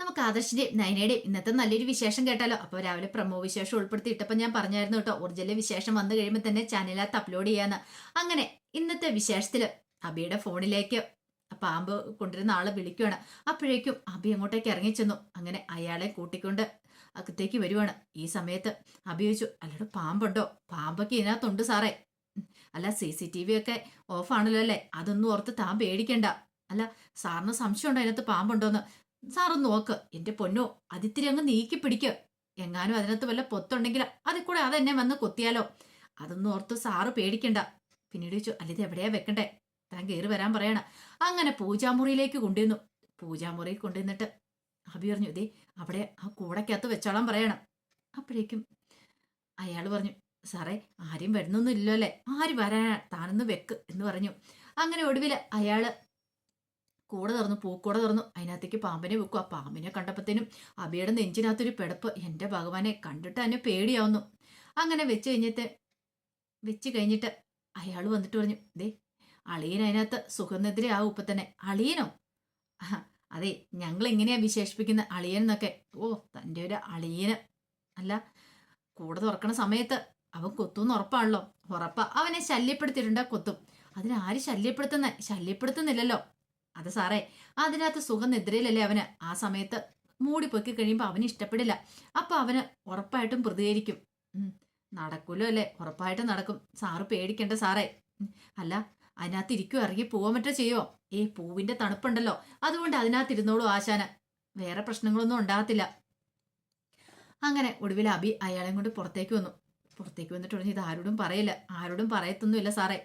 നമുക്ക് ആദർശിന്റെയും നയനയുടെയും ഇന്നത്തെ നല്ലൊരു വിശേഷം കേട്ടാലോ. അപ്പോൾ രാവിലെ പ്രമോ വിശേഷം ഉൾപ്പെടുത്തിയിട്ടപ്പോൾ ഞാൻ പറഞ്ഞായിരുന്നു കേട്ടോ, ഒറിജിനൽ വിശേഷം വന്നു കഴിയുമ്പോൾ തന്നെ ചാനലിനകത്ത് അപ്ലോഡ് ചെയ്യാന്ന്. അങ്ങനെ ഇന്നത്തെ വിശേഷത്തില് അബിയുടെ ഫോണിലേക്ക് പാമ്പ് കൊണ്ടിരുന്ന ആള് വിളിക്കുകയാണ്. അപ്പോഴേക്കും അബി അങ്ങോട്ടേക്ക് ഇറങ്ങിച്ചെന്നു. അങ്ങനെ അയാളെ കൂട്ടിക്കൊണ്ട് അകത്തേക്ക് വരുവാണ്. ഈ സമയത്ത് അബി ചോദിച്ചു, അല്ലടോ പാമ്പുണ്ടോ? പാമ്പൊക്കെ ഇതിനകത്തുണ്ട് സാറേ. അല്ല CCTV ഒക്കെ ഓഫാണല്ലോ അല്ലേ? അതൊന്നും ഓർത്ത് താൻ പേടിക്കണ്ട. അല്ല സാറിന് സംശയം ഉണ്ടോ അതിനകത്ത് പാമ്പുണ്ടോന്ന്? സാറൊന്ന് നോക്ക്. എന്റെ പൊന്നോ, അതിത്തിരി അങ്ങ് നീക്കി പിടിക്ക്. എങ്ങാനും അതിനകത്ത് വല്ല പൊത്തുണ്ടെങ്കിൽ അതിൽ കൂടെ അതെന്നെ വന്ന് കൊത്തിയാലോ. അതൊന്നും ഓർത്ത് സാറ് പേടിക്കണ്ട. പിന്നീട് ചോദിച്ചു, അല്ല ഇത് എവിടെയാ വെക്കണ്ടേ? താൻ കയറി വരാൻ പറയണ. അങ്ങനെ പൂജാമുറിയിലേക്ക് കൊണ്ടുവന്നു. പൂജാമുറിയിൽ കൊണ്ടുവന്നിട്ട് അഭി പറഞ്ഞു, ഇതേ അവിടെ ആ കൂടക്കകത്ത് വെച്ചോളാൻ പറയണം. അപ്പോഴേക്കും അയാൾ പറഞ്ഞു, സാറേ ആരും വരുന്നൊന്നും ഇല്ലല്ലോ അല്ലേ? ആര് വരാനാ, താനൊന്ന് വെക്ക് എന്ന് പറഞ്ഞു. അങ്ങനെ ഒടുവിൽ അയാള് കൂടെ തുറന്നു, പൂക്കൂടെ തുറന്നു. അതിനകത്തേക്ക് പാമ്പിനെ വെക്കും. ആ പാമ്പിനെ കണ്ടപ്പോഴത്തേനും അബിയുടെ നെഞ്ചിനകത്തൊരു പിടപ്പ്. എൻ്റെ ഭഗവാനെ, കണ്ടിട്ട് തന്നെ പേടിയാവുന്നു. അങ്ങനെ വെച്ച് കഴിഞ്ഞിട്ട് അയാൾ വന്നിട്ട് പറഞ്ഞു, ദേ അളിയൻ അതിനകത്ത് സുഗന്ധത്തിലെ ആവും ഇപ്പൊ തന്നെ. അളിയനോ? അതെ, ഞങ്ങൾ എങ്ങനെയാ വിശേഷിപ്പിക്കുന്ന അളിയൻ എന്നൊക്കെ. ഓ, തൻ്റെ ഒരു അളിയന്. അല്ല, കൂടെ തുറക്കണ സമയത്ത് അവൻ കൊത്തുന്ന് ഉറപ്പാണല്ലോ. ഉറപ്പാ, അവനെ ശല്യപ്പെടുത്തിയിട്ടുണ്ടാ കൊത്തും. അതിനാര് ശല്യപ്പെടുത്തുന്നില്ലല്ലോ. അത് സാറേ, അതിനകത്ത് സുഖനിദ്രയിലല്ലേ അവന്. ആ സമയത്ത് മൂടി പൊക്കി കഴിയുമ്പോൾ അവന് ഇഷ്ടപ്പെടില്ല. അപ്പൊ അവന് ഉറപ്പായിട്ടും പ്രതികരിക്കും. നടക്കൂലോ അല്ലേ? ഉറപ്പായിട്ടും നടക്കും. സാറ് പേടിക്കണ്ട സാറേ. അല്ല, അതിനകത്ത് ഇരിക്കും, ഇറങ്ങി പോവാൻ മറ്റോ ചെയ്യോ? പൂവിന്റെ തണുപ്പുണ്ടല്ലോ, അതുകൊണ്ട് അതിനകത്ത് ഇരുന്നോളൂ ആശാന്. വേറെ പ്രശ്നങ്ങളൊന്നും ഉണ്ടാകത്തില്ല. അങ്ങനെ ഒടുവിൽ അബി അയാളെയും കൊണ്ട് പുറത്തേക്ക് വന്നു. പുറത്തേക്ക് വന്നിട്ട് പറഞ്ഞു, ഇത് ആരോടും പറയില്ല, ആരോടും പറയത്തൊന്നുമില്ല സാറേ.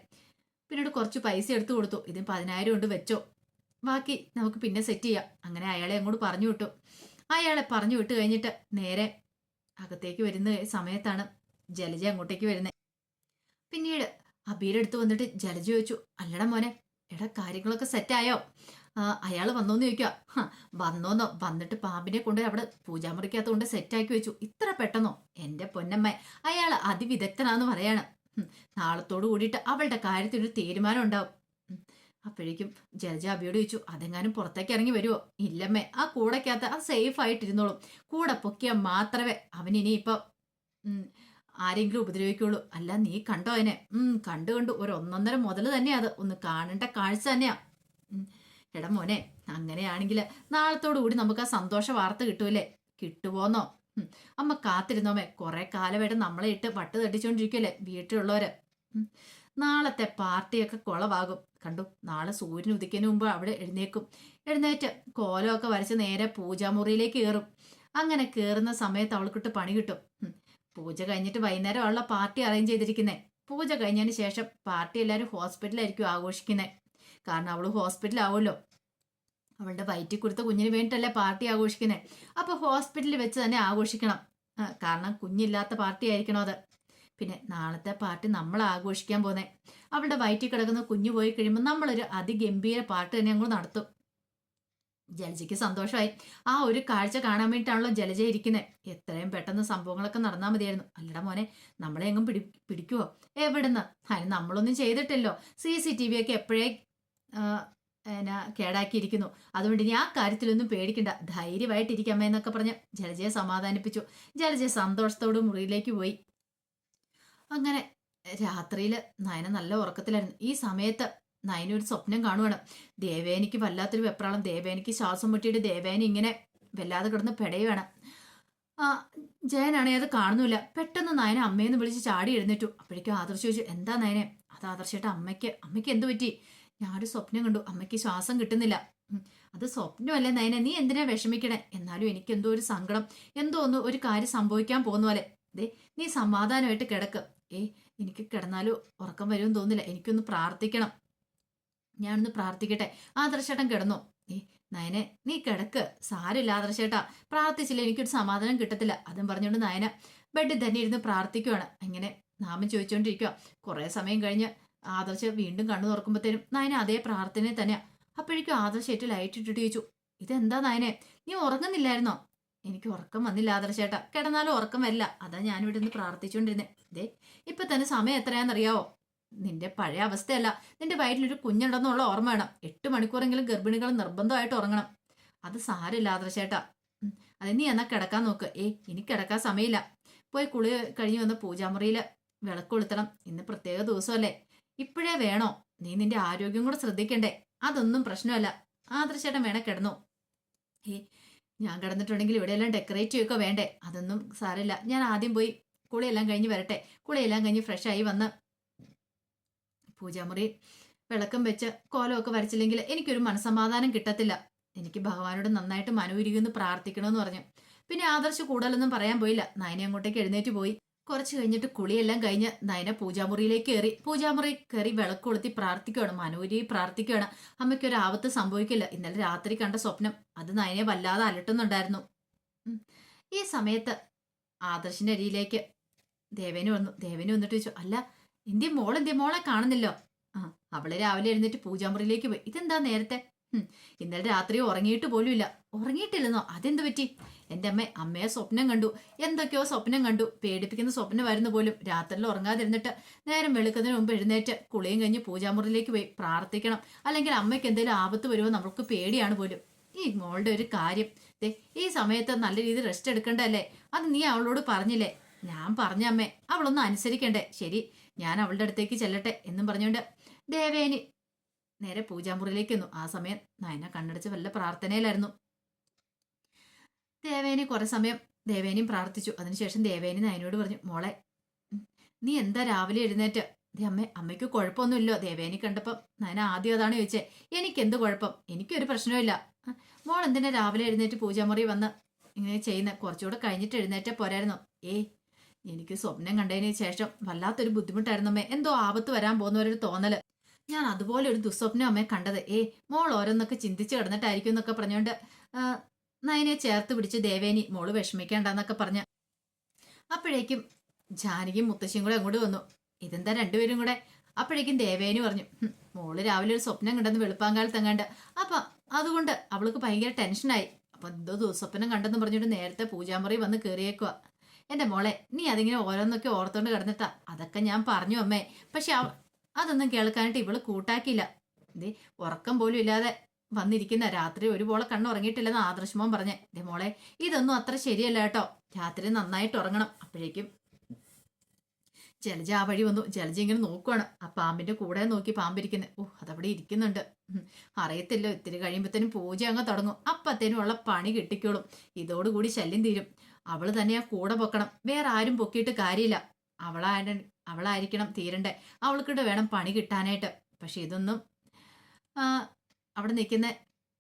പിന്നീട് കുറച്ച് പൈസ എടുത്തു കൊടുത്തു. ഇതിന് 10,000 കൊണ്ട് വെച്ചോ, ബാക്കി നമുക്ക് പിന്നെ സെറ്റ് ചെയ്യാം. അങ്ങനെ അയാളെ അങ്ങോട്ട് പറഞ്ഞു വിട്ടു. അയാളെ പറഞ്ഞു വിട്ട് കഴിഞ്ഞിട്ട് നേരെ അകത്തേക്ക് വരുന്ന സമയത്താണ് ജലജ അങ്ങോട്ടേക്ക് വരുന്നത്. പിന്നീട് അബീയുടെ അടുത്ത് വന്നിട്ട് ജലജ ചോദിച്ചു, അല്ലടാ മോനെ, എടാ കാര്യങ്ങളൊക്കെ സെറ്റായോ? അയാൾ വന്നോന്ന് ചോദിക്കുക. വന്നോന്നോ? വന്നിട്ട് പാമ്പിനെ കൊണ്ട് അവിടെ പൂജാമുറിക്കകത്ത് കൊണ്ട് സെറ്റാക്കി വെച്ചു. ഇത്ര പെട്ടെന്നോ? എന്റെ പൊന്നമ്മ, അയാൾ അതിവിദഗ്ധനാന്ന് പറയാണ്. നാളത്തോട് കൂടിയിട്ട് അവളുടെ കാര്യത്തിൽ ഒരു തീരുമാനം ഉണ്ടാവും. അപ്പോഴേക്കും ജലജ അബിയോട് ചോദിച്ചു, അതെങ്ങാനും പുറത്തേക്ക് ഇറങ്ങി വരുമോ? ഇല്ലമ്മേ, ആ കൂടക്കകത്ത് അത് സേഫ് ആയിട്ടിരുന്നോളും. കൂടെ പൊക്കിയാൽ മാത്രമേ അവനിനി ഇപ്പൊ ആരെങ്കിലും ഉപദ്രവിക്കുള്ളൂ. അല്ല നീ കണ്ടോ അതിനെ? കണ്ടു ഒരു 1.5 മുതൽ തന്നെയാ അത്. ഒന്ന് കാണേണ്ട കാഴ്ച തന്നെയാ. എടാ മോനെ, അങ്ങനെയാണെങ്കിൽ നാളത്തോടു കൂടി നമുക്ക് ആ സന്തോഷ വാർത്ത കിട്ടൂലേ? കിട്ടുപോന്നോ? അമ്മ കാത്തിരുന്നോമേ. കുറെ കാലമായിട്ട് നമ്മളെ ഇട്ട് വട്ട് തട്ടിച്ചോണ്ടിരിക്കുമല്ലേ വീട്ടിലുള്ളവര്. നാളത്തെ പാർട്ടിയൊക്കെ കുളവാകും. കണ്ടു, നാളെ സൂര്യൻ ഉദിക്കുന്നതിന് മുമ്പ് അവിടെ എഴുന്നേറ്റ് കോലമൊക്കെ വരച്ച് നേരെ പൂജാമുറിയിലേക്ക് കയറും. അങ്ങനെ കയറുന്ന സമയത്ത് അവൾക്കിട്ട് പണി കിട്ടും. പൂജ കഴിഞ്ഞിട്ട് വൈകുന്നേരമുള്ള പാർട്ടി അറേഞ്ച് ചെയ്തിരിക്കുന്നത്. പൂജ കഴിഞ്ഞതിന് ശേഷം പാർട്ടി എല്ലാവരും ഹോസ്പിറ്റലായിരിക്കും ആഘോഷിക്കുന്നത്. കാരണം അവള് ഹോസ്പിറ്റലാവുമല്ലോ. അവളുടെ വയറ്റിൽ കൊടുത്ത കുഞ്ഞിന് വേണ്ടിയിട്ടല്ലേ പാർട്ടി ആഘോഷിക്കുന്നത്. അപ്പൊ ഹോസ്പിറ്റലിൽ വെച്ച് തന്നെ ആഘോഷിക്കണം. കാരണം കുഞ്ഞില്ലാത്ത പാർട്ടി ആയിരിക്കണം അത്. പിന്നെ നാളത്തെ പാർട്ടി നമ്മൾ ആഘോഷിക്കാൻ പോന്നെ. അവളുടെ വയറ്റിൽ കിടക്കുന്ന കുഞ്ഞു പോയി കഴിയുമ്പോൾ നമ്മളൊരു അതിഗംഭീര പാട്ട് തന്നെ അങ്ങോട്ട് നടത്തും. ജലജയ്ക്ക് സന്തോഷമായി. ആ ഒരു കാഴ്ച കാണാൻ വേണ്ടിയിട്ടാണല്ലോ ജലജ ഇരിക്കുന്നത്. എത്രയും പെട്ടെന്ന് സംഭവങ്ങളൊക്കെ നടന്നാൽ മതിയായിരുന്നു. അല്ലടാ മോനെ, നമ്മളെ എങ്ങും പിടിക്കുവോ? എവിടുന്ന്? അതിന് നമ്മളൊന്നും ചെയ്തിട്ടില്ലോ. CCTV ഒക്കെ എപ്പോഴേ കേടാക്കിയിരിക്കുന്നു. അതുകൊണ്ട് ഇനി ആ കാര്യത്തിലൊന്നും പേടിക്കണ്ട, ധൈര്യമായിട്ടിരിക്കാമേ എന്നൊക്കെ പറഞ്ഞ് ജലജയെ സമാധാനിപ്പിച്ചു. ജലജ സന്തോഷത്തോട് മുറിയിലേക്ക് പോയി. അങ്ങനെ രാത്രിയിൽ നയന നല്ല ഉറക്കത്തിലായിരുന്നു. ഈ സമയത്ത് നയന ഒരു സ്വപ്നം കാണുവാണ്. ദേവേനിക്ക് വല്ലാത്തൊരു വെപ്രാളം. ദേവേനിക്ക് ശ്വാസം മുട്ടിയിട്ട് ദേവേനി ഇങ്ങനെ വല്ലാതെ കിടന്ന് പെടയുവാണ്. ജയനാണെ അത് കാണുന്നില്ല. പെട്ടെന്ന് നയന അമ്മയെന്ന് വിളിച്ച് ചാടി എഴുന്നേറ്റു. അപ്പോഴേക്കും ആദർശ് ചോദിച്ചു, എന്താ നയനെ? അത് ആദർശേട്ടാ, അമ്മയ്ക്ക് എന്ത് പറ്റി? ഞാനൊരു സ്വപ്നം കണ്ടു, അമ്മയ്ക്ക് ശ്വാസം കിട്ടുന്നില്ല. അത് സ്വപ്നമല്ലേ നയന, നീ എന്തിനാ വിഷമിക്കണേ? എന്നാലും എനിക്ക് എന്തോ ഒരു സങ്കടം, എന്തോ ഒരു കാര്യം സംഭവിക്കാൻ പോകുന്ന പോലെ. നീ സമാധാനമായിട്ട് കിടക്ക്. എനിക്ക് കിടന്നാലും ഉറക്കം വരുമെന്ന് തോന്നില്ല. എനിക്കൊന്ന് പ്രാർത്ഥിക്കണം. ഞാനൊന്ന് പ്രാർത്ഥിക്കട്ടെ. ആദർശേട്ടൻ കിടന്നോ? നയനെ, നീ കിടക്ക്, സാരില്ല ആദർശേട്ടാ, പ്രാർത്ഥിച്ചില്ല എനിക്കൊരു സമാധാനം കിട്ടത്തില്ല. അതും പറഞ്ഞുകൊണ്ട് നയന ബെഡിൽ തന്നെ ഇരുന്ന് പ്രാർത്ഥിക്കുവാണ്. ഇങ്ങനെ നാമം ചോദിച്ചുകൊണ്ടിരിക്കുക. കുറെ സമയം കഴിഞ്ഞ് ആദർശ വീണ്ടും കണ്ണു തുറക്കുമ്പോഴത്തേനും നയന അതേ പ്രാർത്ഥനയെ തന്നെയാ. അപ്പോഴേക്കും ആദർശേറ്റ് ലൈറ്റ് ഇട്ടിട്ട് ചോദിച്ചു, ഇതെന്താ നയനെ, നീ ഉറങ്ങുന്നില്ലായിരുന്നോ? എനിക്ക് ഉറക്കം വന്നില്ല ആദർശേട്ടാ, കിടന്നാലും ഉറക്കം വരില്ല, അതാ ഞാനിവിടെ നിന്ന് പ്രാർത്ഥിച്ചുകൊണ്ടിരുന്നേ. ഇപ്പൊ തന്നെ സമയം എത്രയാണെന്നറിയാവോ? നിന്റെ പഴയ അവസ്ഥയല്ല, നിന്റെ വയറ്റിലൊരു കുഞ്ഞുണ്ടെന്നുള്ള ഓർമ്മ വേണം. 8 മണിക്കൂറെങ്കിലും ഗർഭിണികൾ നിർബന്ധമായിട്ട് ഉറങ്ങണം. അത് സാരില്ല ആദർശേട്ടാ, അത് നീ എന്നാ കിടക്കാൻ നോക്ക്. ഇനി കിടക്കാൻ സമയമില്ല. പോയി കുളി കഴിഞ്ഞ് വന്ന് പൂജാമുറിയിൽ വിളക്ക് കൊളുത്തണം. ഇന്ന് പ്രത്യേക ദിവസമല്ലേ. ഇപ്പോഴേ വേണോ? നീ നിന്റെ ആരോഗ്യം കൂടെ ശ്രദ്ധിക്കണ്ടേ? അതൊന്നും പ്രശ്നമല്ല. ആദർശേട്ടൻ വേണേ കിടന്നു. ഞാൻ കിടന്നിട്ടുണ്ടെങ്കിൽ ഇവിടെയെല്ലാം ഡെക്കറേറ്റ് ചെയ്യുകയൊക്കെ വേണ്ടേ? അതൊന്നും സാരമില്ല. ഞാൻ ആദ്യം പോയി കുളിയെല്ലാം കഴിഞ്ഞ് വരട്ടെ. കുളിയെല്ലാം കഴിഞ്ഞ് ഫ്രഷായി വന്ന് പൂജാമുറി വിളക്കം വെച്ച് കോലമൊക്കെ വരച്ചില്ലെങ്കിൽ എനിക്കൊരു മനസ്സമാധാനം കിട്ടത്തില്ല. എനിക്ക് ഭഗവാനോട് നന്നായിട്ട് മനോരുകുന്ന് പ്രാർത്ഥിക്കണമെന്ന് പറഞ്ഞു. പിന്നെ ആദർശ് കൂടുതലൊന്നും പറയാൻ പോയില്ല. നയനെ അങ്ങോട്ടേക്ക് എഴുന്നേറ്റ് പോയി. കുറച്ച് കഴിഞ്ഞിട്ട് കുളിയെല്ലാം കഴിഞ്ഞ് നയന പൂജാമുറിയിലേക്ക് കയറി. പൂജാമുറി കയറി വിളക്ക് കൊളുത്തി പ്രാർത്ഥിക്കുകയാണ്. മനോരി പ്രാർത്ഥിക്കുകയാണ്, അമ്മയ്ക്കൊരു ആപത്ത് സംഭവിക്കില്ല. ഇന്നലെ രാത്രി കണ്ട സ്വപ്നം അത് നയനെ വല്ലാതെ അലട്ടുന്നുണ്ടായിരുന്നു. ഈ സമയത്ത് ആദർശിന്റെ അരിയിലേക്ക് ദേവേന് വന്നു. ദേവേന് വന്നിട്ട് ചോദിച്ചു, അല്ല എന്തേ മോളെ കാണുന്നില്ലോ? അവള് രാവിലെ എഴുന്നേറ്റ് പൂജാമുറിയിലേക്ക് പോയി. ഇതെന്താ നേരത്തെ? ഇന്നലെ രാത്രി ഉറങ്ങിയിട്ട് പോലും ഇല്ല. ഉറങ്ങിയിട്ടില്ലെന്നോ? അതെന്ത് പറ്റി? എൻ്റെ അമ്മയെ സ്വപ്നം കണ്ടു. എന്തൊക്കെയോ സ്വപ്നം കണ്ടു. പേടിപ്പിക്കുന്ന സ്വപ്നമായിരുന്നു പോലും. രാത്രിയിൽ ഉറങ്ങാതിരുന്നിട്ട് നേരം വെളുക്കുന്നതിന് മുമ്പ് എഴുന്നേറ്റ് കുളിയും കഴിഞ്ഞ് പൂജാമുറിയിലേക്ക് പോയി പ്രാർത്ഥിക്കണം. അല്ലെങ്കിൽ അമ്മയ്ക്ക് എന്തെങ്കിലും ആപത്ത് വരുമോ നമുക്ക് പേടിയാണ് പോലും. ഈ മോളുടെ ഒരു കാര്യം, ഈ സമയത്ത് നല്ല രീതിയിൽ റെസ്റ്റ് എടുക്കണ്ടല്ലേ? അത് നീ അവളോട് പറഞ്ഞില്ലേ? ഞാൻ പറഞ്ഞ അമ്മേ, അവളൊന്നും അനുസരിക്കണ്ടേ? ശരി, ഞാൻ അവളുടെ അടുത്തേക്ക് ചെല്ലട്ടെ എന്നും പറഞ്ഞുകൊണ്ട് ദേവേനി നേരെ പൂജാമുറിയിലേക്ക് വന്നു. ആ സമയം നയന കണ്ണടച്ച് വല്ല പ്രാർത്ഥനയിലായിരുന്നു. ദേവേനി കുറെ സമയം ദേവേനിയും പ്രാർത്ഥിച്ചു. അതിനുശേഷം ദേവേനി നയനോട് പറഞ്ഞു, മോളെ നീ എന്താ രാവിലെ എഴുന്നേറ്റ്? അമ്മയ്ക്ക് കുഴപ്പമൊന്നുമില്ലോ? ദേവേനി കണ്ടപ്പം നയന ആദ്യം അതാണ് ചോദിച്ചേ. എനിക്കെന്ത് കുഴപ്പം? എനിക്കൊരു പ്രശ്നമില്ല. മോൾ എന്തിനാ രാവിലെ എഴുന്നേറ്റ് പൂജാമുറി വന്ന് ഇങ്ങനെ ചെയ്യുന്ന? കുറച്ചുകൂടെ കഴിഞ്ഞിട്ട് എഴുന്നേറ്റ പോരായിരുന്നു. എനിക്ക് സ്വപ്നം കണ്ടതിന് ശേഷം വല്ലാത്തൊരു ബുദ്ധിമുട്ടായിരുന്നു അമ്മേ. എന്തോ ആപത്ത് വരാൻ പോകുന്നവരൊരു തോന്നല്. ഞാൻ അതുപോലെ ഒരു ദുസ്വപ്നം അമ്മയെ കണ്ടത്. മോൾ ഓരോന്നൊക്കെ ചിന്തിച്ച് കിടന്നിട്ടായിരിക്കും എന്നൊക്കെ പറഞ്ഞുകൊണ്ട് നയനെ ചേർത്ത് പിടിച്ച് ദേവേനി മോള് വിഷമിക്കേണ്ടെന്നൊക്കെ പറഞ്ഞ. അപ്പോഴേക്കും ജാനകിയും മുത്തശ്ശിയും കൂടെ അങ്ങോട്ട് വന്നു. ഇതെന്താ രണ്ടുപേരും കൂടെ? അപ്പോഴേക്കും ദേവേനി പറഞ്ഞു, മോള് രാവിലെ ഒരു സ്വപ്നം കണ്ടെന്ന് വെളുപ്പാങ്കാലത്ത് എങ്ങാണ്ട്. അപ്പൊ അതുകൊണ്ട് അവൾക്ക് ഭയങ്കര ടെൻഷനായി. അപ്പൊ എന്തോ ദുസ്വപ്നം കണ്ടെന്ന് പറഞ്ഞിട്ട് നേരത്തെ പൂജാമുറി വന്ന് കയറിയേക്കുക. എന്റെ മോളെ, നീ അതിങ്ങനെ ഓരോന്നൊക്കെ ഓർത്തോണ്ട് കിടന്നിട്ടാ. അതൊക്കെ ഞാൻ പറഞ്ഞു അമ്മേ. പക്ഷെ അതൊന്നും കേൾക്കാനായിട്ട് ഇവള് കൂട്ടാക്കിയില്ല. ഉറക്കം പോലും ഇല്ലാതെ വന്നിരിക്കുന്ന. രാത്രി ഒരുപോലെ കണ്ണുറങ്ങിയിട്ടില്ലെന്ന് ആദർശമോൻ പറഞ്ഞേ. മോളെ, ഇതൊന്നും അത്ര ശരിയല്ല കേട്ടോ. രാത്രി നന്നായിട്ട് ഉറങ്ങണം. അപ്പോഴേക്കും ജലജ ആ വഴി വന്നു. ജലജ ഇങ്ങനെ നോക്കുവാണ്. ആ പാമ്പിന്റെ കൂടെ നോക്കി പാമ്പിരിക്കുന്നത്. അതവിടെ ഇരിക്കുന്നുണ്ട്. അറിയത്തില്ല, ഇത്തിരി കഴിയുമ്പോഴത്തേനും പൂജ അങ്ങ് തുടങ്ങും. അപ്പത്തേനും ഉള്ള പണി കിട്ടിക്കോളും. ഇതോടുകൂടി ശല്യം തീരും. അവള് തന്നെയാ കൂടെ പൊക്കണം. വേറെ ആരും പൊക്കിയിട്ട് കാര്യമില്ല. അവളായിരിക്കണം തീരണ്ടേ. അവൾക്കിട്ട് വേണം പണി കിട്ടാനായിട്ട്. പക്ഷെ ഇതൊന്നും അവിടെ നിൽക്കുന്ന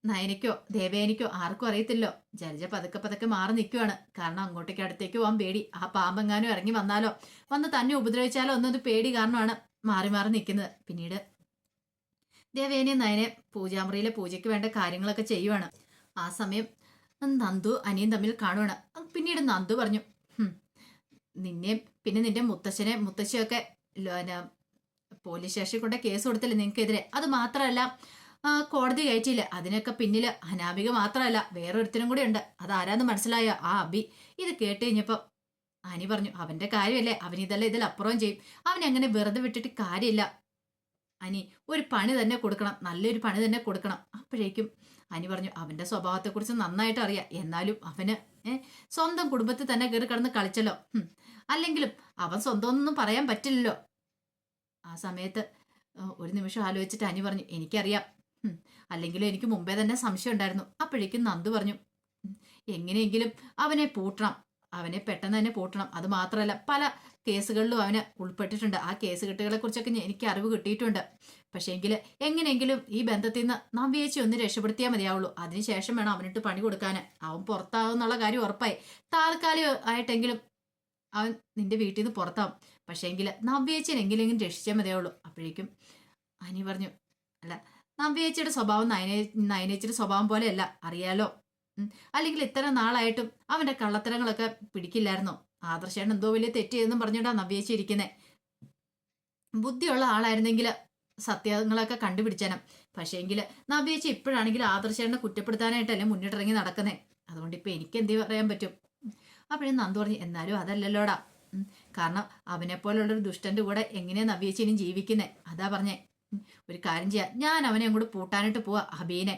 നയനിക്കോ ദേവേനിക്കോ ആർക്കും അറിയത്തില്ലോ. ജലജ പതുക്കെ മാറി നിൽക്കുവാണ്. കാരണം അങ്ങോട്ടേക്ക് അടുത്തേക്ക് പോകാൻ പേടി. ആ പാമ്പെങ്ങാനും ഇറങ്ങി വന്നാലോ, വന്ന് തന്നെ ഉപദ്രവിച്ചാലോ ഒന്നത് പേടി കാരണമാണ് മാറി നിൽക്കുന്നത്. പിന്നീട് ദേവേനിയും നയനെ പൂജാമുറിയിലെ പൂജയ്ക്ക് വേണ്ട കാര്യങ്ങളൊക്കെ ചെയ്യുവാണ്. ആ സമയം നന്ദു അനിയും തമ്മിൽ കാണുവാണ്. പിന്നീട് നന്ദു പറഞ്ഞു, നിന്നെയും പിന്നെ നിന്റെ മുത്തശ്ശിയൊക്കെ പോലീസ് സ്റ്റേഷനിൽ കൊണ്ട് കേസ് കൊടുത്തില്ലേ നിങ്ങൾക്കെതിരെ? അത് മാത്രമല്ല കോടതി കയറ്റിയില്ല. അതിനൊക്കെ പിന്നില് അനാമിക മാത്രമല്ല, വേറൊരുത്തരും കൂടി ഉണ്ട്. അതാരാന്ന് മനസ്സിലായോ? ആ അബി. ഇത് കേട്ട് കഴിഞ്ഞപ്പോ അനി പറഞ്ഞു, അവന്റെ കാര്യമല്ലേ, അവനിതല്ല ഇതിലപ്പുറവും ചെയ്യും. അവനെങ്ങനെ വെറുതെ വിട്ടിട്ട് കാര്യമില്ല. അനി ഒരു പണി തന്നെ കൊടുക്കണം, നല്ലൊരു പണി തന്നെ കൊടുക്കണം. അപ്പോഴേക്കും അനി പറഞ്ഞു, അവന്റെ സ്വഭാവത്തെക്കുറിച്ച് നന്നായിട്ട് അറിയാം. എന്നാലും അവന് സ്വന്തം കുടുംബത്തിൽ തന്നെ കയറി കിടന്ന് കളിച്ചല്ലോ. അല്ലെങ്കിലും അവൻ സ്വന്തം ഒന്നും പറയാൻ പറ്റില്ലല്ലോ. ആ സമയത്ത് ഒരു നിമിഷം ആലോചിച്ചിട്ട് അനി പറഞ്ഞു, എനിക്കറിയാം. അല്ലെങ്കിലും എനിക്ക് മുമ്പേ തന്നെ സംശയം ഉണ്ടായിരുന്നു. അപ്പോഴേക്കും നന്ദു പറഞ്ഞു, എങ്ങനെയെങ്കിലും അവനെ പൂട്ടണം. അവനെ പെട്ടെന്ന് തന്നെ പൂട്ടണം. അത് മാത്രമല്ല പല കേസുകളിലും അവന് ഉൾപ്പെട്ടിട്ടുണ്ട്. ആ കേസ് കെട്ടുകളെ കുറിച്ചൊക്കെ എനിക്ക് അറിവ് കിട്ടിയിട്ടുണ്ട്. പക്ഷേ എങ്കിൽ എങ്ങനെയെങ്കിലും ഈ ബന്ധത്തിൽ നിന്ന് നവ്യേച്ചി ഒന്ന് രക്ഷപ്പെടുത്തിയാൽ മതിയാവുള്ളൂ. അതിനുശേഷം വേണം അവനിട്ട് പണി കൊടുക്കാൻ. അവൻ പുറത്താവും എന്നുള്ള കാര്യം ഉറപ്പായി. താൽക്കാലികമായിട്ടെങ്കിലും അവൻ നിന്റെ വീട്ടിൽ നിന്ന് പുറത്താവും. പക്ഷേ എങ്കിൽ നവ്യേച്ചിനെ എങ്ങനെയെങ്കിലും രക്ഷിച്ചാൽ മതിയാവുള്ളൂ. അപ്പോഴേക്കും അനി പറഞ്ഞു, അല്ല, നവ്യേച്ചിയുടെ സ്വഭാവം നയനേച്ചിയുടെ സ്വഭാവം പോലെയല്ല, അറിയാലോ. അല്ലെങ്കിൽ ഇത്ര നാളായിട്ടും അവന്റെ കള്ളത്തരങ്ങളൊക്കെ പിടിക്കില്ലായിരുന്നോ? ആദർശേണ് എന്തോ വലിയ തെറ്റ് ചെയ്തെന്നും പറഞ്ഞിട്ടാ നവ്യേച്ചി ഇരിക്കുന്നത്. ബുദ്ധിയുള്ള ആളായിരുന്നെങ്കിൽ സത്യങ്ങളൊക്കെ കണ്ടുപിടിച്ചാനും. പക്ഷേങ്കിൽ നവ്യേച്ചി ഇപ്പോഴാണെങ്കിൽ ആദർശേണ്ണെ കുറ്റപ്പെടുത്താനായിട്ടല്ലേ മുന്നിട്ടിറങ്ങി നടക്കുന്നേ. അതുകൊണ്ട് ഇപ്പൊ എനിക്ക് എന്ത് പറയാൻ പറ്റും? അപ്പോഴും നന്ദു പറഞ്ഞു, എന്നാലും അതല്ലല്ലോടാ. കാരണം അവനെപ്പോലുള്ളൊരു ദുഷ്ടന്റെ കൂടെ എങ്ങനെയാ നവ്യേച്ചി ഇനി ജീവിക്കുന്നേ? അതാ പറഞ്ഞേ. ഒരു കാര്യം ചെയ്യാം, ഞാൻ അവനെ അങ്ങോട്ട് പൂട്ടാനായിട്ട് പോവാ. അബീനെ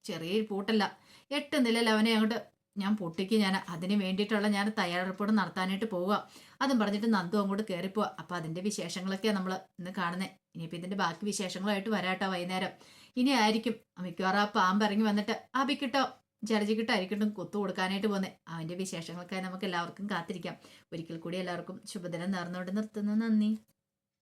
ചെറിയൊരു പൂട്ടല്ല, 8 നിലയിൽ അവനെ അങ്ങോട്ട് ഞാൻ പൊട്ടിക്ക്, ഞാൻ അതിന് വേണ്ടിയിട്ടുള്ള ഞാൻ തയ്യാറെടുപ്പോട് നടത്താനായിട്ട് പോവുക. അതും പറഞ്ഞിട്ട് നന്ദു അങ്ങോട്ട് കയറിപ്പോവുക. അപ്പൊ അതിന്റെ വിശേഷങ്ങളൊക്കെയാണ് നമ്മൾ ഇന്ന് കാണുന്നത്. ഇനിയിപ്പോ ഇതിന്റെ ബാക്കി വിശേഷങ്ങളായിട്ട് വരാട്ടോ വൈകുന്നേരം. ഇനി ആയിരിക്കും മിക്കവാറും ആ പാമ്പ് ഇറങ്ങി വന്നിട്ട് അബിക്കിട്ടോ ജലജിക്കിട്ടോ ആയിരിക്കട്ടും കുത്തു കൊടുക്കാനായിട്ട് പോകുന്നത്. അവന്റെ വിശേഷങ്ങൾക്കായി നമുക്ക് എല്ലാവർക്കും കാത്തിരിക്കാം. ഒരിക്കൽ കൂടി എല്ലാവർക്കും ശുഭദിനം നേർന്നുകൊണ്ട് നിർത്തുന്നു. നന്ദി.